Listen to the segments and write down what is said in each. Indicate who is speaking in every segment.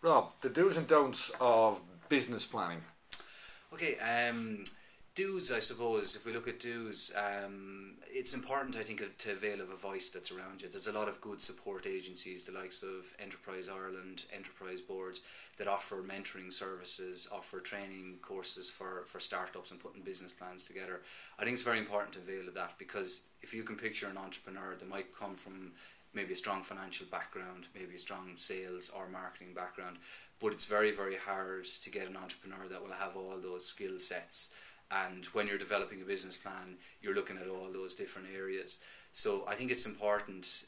Speaker 1: Rob, the do's and don'ts of business planning.
Speaker 2: Okay, do's, I suppose, if we look at do's, it's important, I think, to avail of a voice that's around you. There's a lot of good support agencies, the likes of Enterprise Ireland, Enterprise Boards, that offer mentoring services, offer training courses for startups and putting business plans together. I think it's very important to avail of that, because if you can picture an entrepreneur that might come from maybe a strong financial background, maybe a strong sales or marketing background, but it's very, very hard to get an entrepreneur that will have all those skill sets. And when you're developing a business plan, you're looking at all those different areas. So I think it's important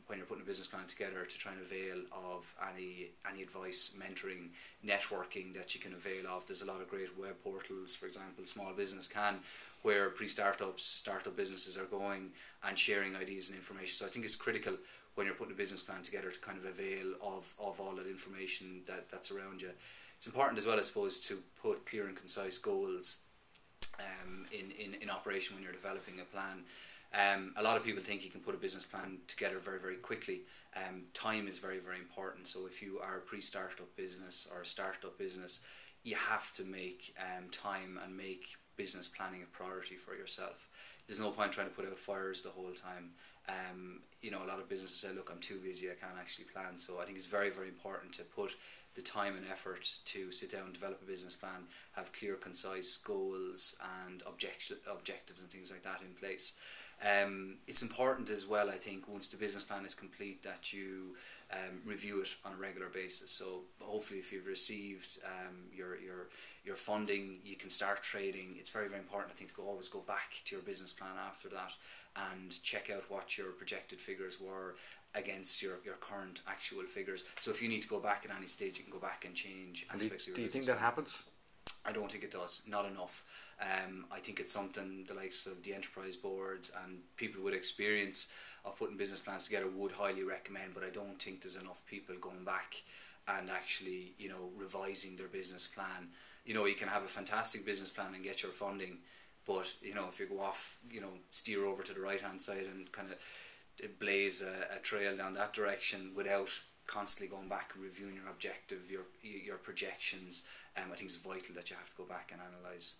Speaker 2: when you're putting a business plan together to try and avail of any advice, mentoring, networking that you can avail of. There's a lot of great web portals, for example, Small Business Can, where pre-startups, startup businesses are going and sharing ideas and information. So I think it's critical when you're putting a business plan together to kind of avail of all that information that's around you. It's important as well, I suppose, to put clear and concise goals in operation when you're developing a plan. A lot of people think you can put a business plan together very, very quickly. Time is very, very important. So if you are a pre-startup business or a startup business, you have to make time and make business planning a priority for yourself. There's no point trying to put out fires the whole time. A lot of businesses say, look, I'm too busy, I can't actually plan. So I think it's very, very important to put the time and effort to sit down, develop a business plan, have clear, concise goals and objectives and things like that in place. It's important as well, I think, once the business plan is complete, that you review it on a regular basis. So hopefully if you've received your funding, you can start trading. It's very, very important, I think, to always go back to your business plan after that and check out what your projected figures were against your current actual figures. So if you need to go back at any stage, you can go back and change aspects of your business.
Speaker 1: Do you think that happens?
Speaker 2: I don't think it does, not enough. I think it's something the likes of the enterprise boards and people with experience of putting business plans together would highly recommend, but I don't think there's enough people going back and actually, revising their business plan. You can have a fantastic business plan and get your funding, but, if you go off, steer over to the right-hand side and kind of blaze a trail down that direction without constantly going back and reviewing your objective, your projections, I think it's vital that you have to go back and analyse.